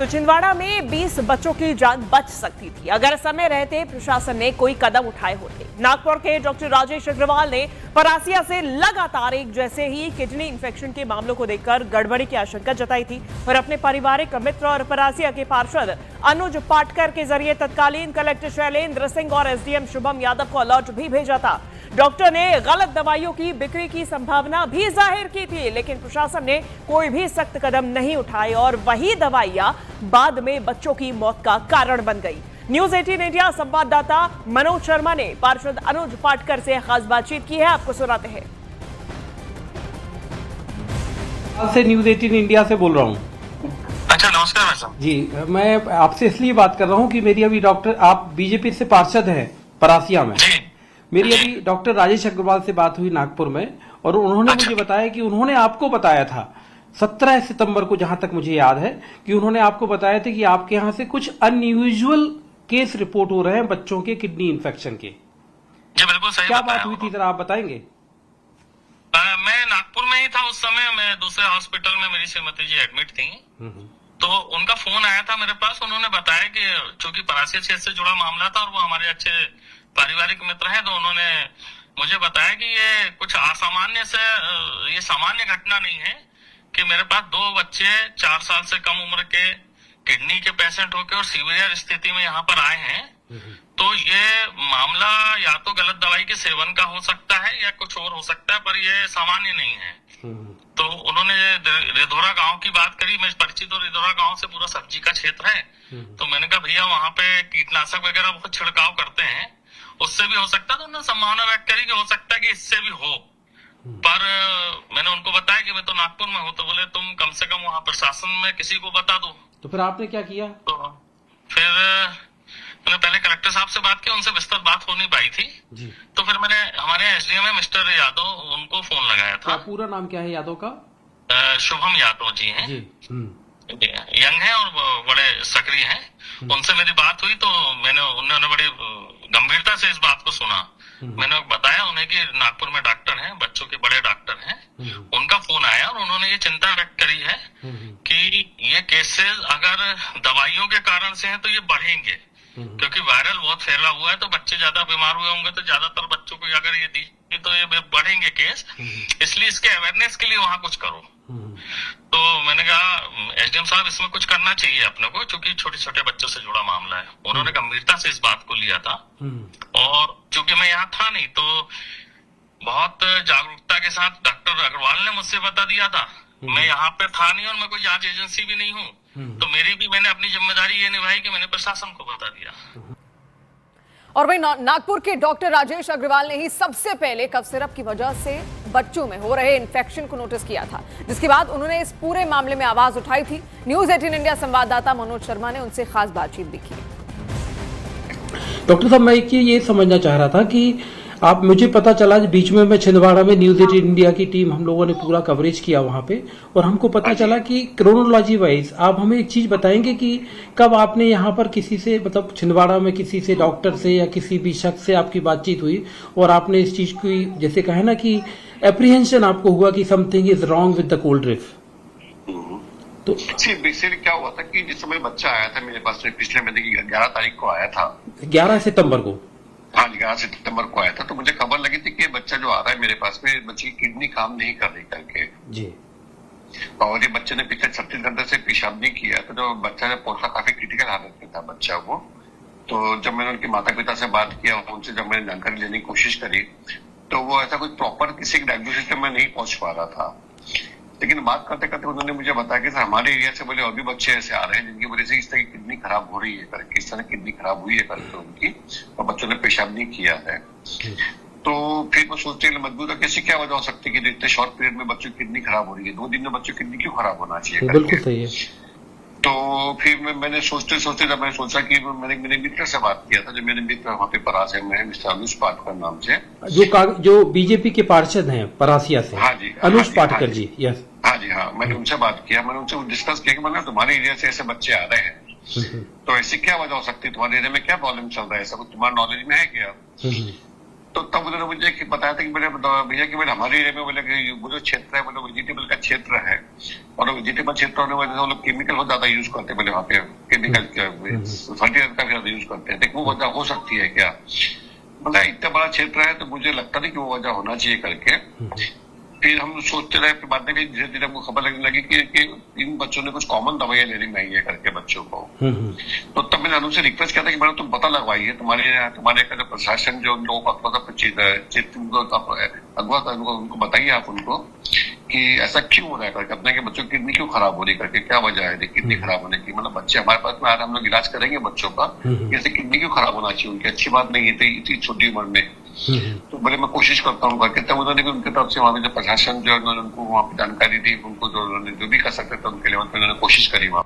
तो छिंदवाड़ा में 20 बच्चों की जान बच सकती थी अगर समय रहते प्रशासन ने कोई कदम उठाए होते। नागपुर के डॉक्टर राजेश अग्रवाल ने परासिया से लगातार एक जैसे ही किडनी इंफेक्शन के मामलों को देखकर गड़बड़ी की आशंका जताई थी और अपने पारिवारिक मित्र और परासिया के पार्षद अनुज पाटकर के जरिए तत्कालीन कलेक्टर शैलेंद्र सिंह और एसडीएम शुभम यादव को अलर्ट भी भेजा था। डॉक्टर ने गलत दवाइयों की बिक्री की संभावना भी जाहिर की थी, लेकिन प्रशासन ने कोई भी सख्त कदम नहीं उठाए और वही दवाइयां बाद में बच्चों की मौत का कारण बन गई। न्यूज 18 इंडिया संवाददाता मनोज शर्मा ने पार्षद अनुज पाटकर से खास बातचीत की है, आपको सुनाते हैं। से न्यूज 18 इंडिया से बोल रहा हूँ। अच्छा, नमस्कार साहब जी, मैं आपसे इसलिए बात कर रहा हूँ कि मेरी अभी डॉक्टर, आप बीजेपी से पार्षद हैं परासिया में, मेरी अभी डॉक्टर राजेश अग्रवाल से बात हुई नागपुर में और उन्होंने मुझे बताया कि उन्होंने आपको बताया था 17 सितंबर को, जहां तक मुझे याद है कि उन्होंने आपको बताया था कि आपके यहां से कुछ अनयूजुअल केस रिपोर्ट हो रहे हैं बच्चों के किडनी इन्फेक्शन के। जी बिल्कुल सही। क्या बात हुई थी जरा आप बताएंगे? मैं नागपुर में ही था उस समय, मैं दूसरे हॉस्पिटल में मेरी श्रीमती जी एडमिट थी, तो उनका फोन आया था मेरे पास। उन्होंने बताया कि चूंकि परासिया क्षेत्र से जुड़ा मामला था और वो हमारे अच्छे पारिवारिक मित्र हैं, तो उन्होंने मुझे बताया कि ये कुछ असामान्य से, ये सामान्य घटना नहीं है कि मेरे पास 2 बच्चे 4 साल से कम उम्र के किडनी के पेशेंट होकर और सीवियर स्थिति में यहाँ पर आए हैं। तो ये मामला या तो गलत दवाई के सेवन का हो सकता है या कुछ और हो सकता है, पर ये सामान्य नहीं है। तो उन्होंने रिधोरा गांव की बात करी, मैं परिचित हूँ रिधोरा गांव से, पूरा सब्जी का क्षेत्र है। तो मैंने कहा भैया वहाँ पे कीटनाशक वगैरह बहुत छिड़काव करते हैं, उससे भी हो सकता है। तो उन्होंने संभावना व्यक्त करी कि हो सकता है कि इससे भी हो, पर मैंने उनको बताया कि मैं तो नागपुर में हूँ, तो बोले तुम कम से कम वहाँ प्रशासन में किसी को बता दो। तो फिर आपने क्या किया? तो फिर मैंने पहले कलेक्टर साहब से बात की, उनसे विस्तृत बात हो नहीं पाई थी जी। तो फिर मैंने हमारे एसडीएम है मिस्टर यादव, उनको फोन लगाया था। पूरा नाम क्या है यादव का? शुभम यादव जी हैं, यंग है और बड़े सक्रिय हैं। उनसे मेरी बात हुई तो उन्होंने बड़ी गंभीरता से इस बात को सुना। मैंने बताया उन्हें कि नागपुर में डॉक्टर हैं, बच्चों के बड़े डॉक्टर हैं। उनका फोन आया और उन्होंने ये चिंता व्यक्त करी है कि ये केसेस अगर दवाइयों के कारण से हैं तो ये बढ़ेंगे, क्योंकि वायरल बहुत फैला हुआ है। तो बच्चे ज्यादा बीमार हुए होंगे तो ज्यादातर बच्चों को अगर ये दी तो ये बढ़ेंगे केस, इसलिए इसके अवेयरनेस के लिए वहां कुछ करो। तो मैंने कहा एसडीएम साहब इसमें कुछ करना चाहिए अपने को, क्योंकि छोटे छोटे बच्चों से जुड़ा मामला है। उन्होंने गंभीरता से इस बात को लिया था और चूंकि मैं यहाँ था नहीं तो बहुत जागरूकता के साथ डॉक्टर अग्रवाल ने मुझसे बता दिया था। मैं यहाँ पे था नहीं और मैं कोई जांच एजेंसी भी नहीं हूँ, तो मैंने अपनी जिम्मेदारी ये निभाई कि मैंने प्रशासन को बता दिया। और वही नागपुर के डॉक्टर राजेश अग्रवाल ने ही सबसे पहले कफ सिरप की वजह से बच्चों में हो रहे इन्फेक्शन को नोटिस किया था, जिसके बाद उन्होंने इस पूरे मामले में आवाज उठाई थी। न्यूज 18 इंडिया संवाददाता मनोज शर्मा ने उनसे खास बातचीत भी की। डॉक्टर साहब, मैं ये समझना चाह रहा था कि आप, मुझे पता चला बीच में मैं छिंदवाड़ा में न्यूज 18 इंडिया की टीम, हम लोगों ने पूरा कवरेज किया वहां पे, और हमको पता चला कि क्रोनोलॉजी वाइज आप हमें एक चीज बताएंगे कि कब आपने यहाँ पर किसी से, मतलब छिंदवाड़ा में किसी से, डॉक्टर से या किसी भी शख्स से आपकी बातचीत हुई और आपने इस चीज की, जैसे कहे ना कि एप्रीहेंशन आपको हुआ कि something is wrong with the cold drift? तो बेसिकली क्या हुआ था कि जिस समय बच्चा आया था मेरे पास में, पिछले महीने की 11 तारीख को आया था, 11 सितंबर को। हाँ, 11 सितंबर को आया था। तो मुझे खबर लगी थी कि बच्चा जो आ रहा है मेरे पास में, बच्चे की किडनी काम नहीं कर रही करके जी। और ये बच्चे ने पिछले 36 घंटे से पेशाब नहीं किया, तो जो बच्चा ने पहुंचा काफी क्रिटिकल हालत में था बच्चा वो। तो जब मैंने उनके माता पिता से बात किया, उनसे जब मैंने जानकारी लेने की कोशिश करी, तो वो ऐसा कोई प्रॉपर किसी डायग्नोसिस में नहीं पहुंच पा रहा था। लेकिन बात करते करते उन्होंने मुझे बताया कि हमारे एरिया से बोले और भी बच्चे ऐसे आ रहे हैं जिनकी वजह से इस तरह की किडनी खराब हो रही है करके, इस तरह किडनी खराब हुई है करके उनकी, और बच्चों ने पेशाब नहीं किया है। तो फिर मैं सोचते मजबूर है कैसे, क्या वजह हो सकती है कि इतने शॉर्ट पीरियड में बच्चों की किडनी खराब हो रही है, 2 दिन में बच्चों की किडनी क्यों खराब होना चाहिए? बिल्कुल सही है। तो फिर मैंने सोचते जब मैं सोचा कि मैंने मेरे मित्र से बात किया था, जो मेरे मित्र वहाँ पे परासिया में है, मिस्टर अनुज पाटकर नाम से, जो बीजेपी के पार्षद हैं परासिया से। हाँ जी, अनुज पाटकर जी। यस, हाँ जी, हाँ। मैंने उनसे बात किया, मैंने उनसे डिस्कस किया कि मैंने तुम्हारे एरिया से ऐसे बच्चे आ रहे हैं, तो ऐसी क्या वजह हो सकती है, तुम्हारे एरिया में क्या प्रॉब्लम चल रहा है, ऐसा कुछ तुम्हारे नॉलेज में है क्या? तो तब उन्होंने मुझे बताया था कि मेरे भैया कि मेरे हमारे एरिया में बोले कि वो जो क्षेत्र है वो वेजिटेबल का क्षेत्र है, और वेजिटेबल क्षेत्र होने वजह से वो लोग केमिकल बहुत ज्यादा यूज करते हैं, बोले वहाँ पे केमिकल फर्टिलाइजर का भी ज्यादा यूज करते हैं, वो वजह हो सकती है क्या? मतलब इतना बड़ा क्षेत्र है तो मुझे लगता नहीं कि वो वजह होना चाहिए करके। फिर हम सोचते रहे, फिर बाद में धीरे धीरे हमको खबर लगने लगी कि इन बच्चों ने कुछ कॉमन दवाइयां लेनी चाहिए है करके बच्चों को। तो तब मैंने उनसे रिक्वेस्ट किया था कि मैडम तुम पता लगवाइए, तुम्हारे का जो प्रशासन जो उन लोगों को अगवा उनको बताइए आप उनको कि ऐसा क्यों हो रहा है करके, अपने के बच्चों की किडनी क्यों खराब हो रही करके, क्या वजह है किडनी खराब होने की। मतलब बच्चे हमारे पास में आ रहे, हम लोग इलाज करेंगे बच्चों का, जैसे किडनी क्यों खराब होना चाहिए उनकी, अच्छी बात नहीं है इतनी छोटी उम्र में। तो बोले मैं कोशिश करता हूँ करके, तब उन्होंने भी उनकी तरफ से वहाँ पे जो प्रशासन जो उन्होंने उनको वहाँ पे जानकारी दी, उनको जो उन्होंने जो भी कर सकते थे उनके लिए उन्होंने कोशिश करी वहाँ।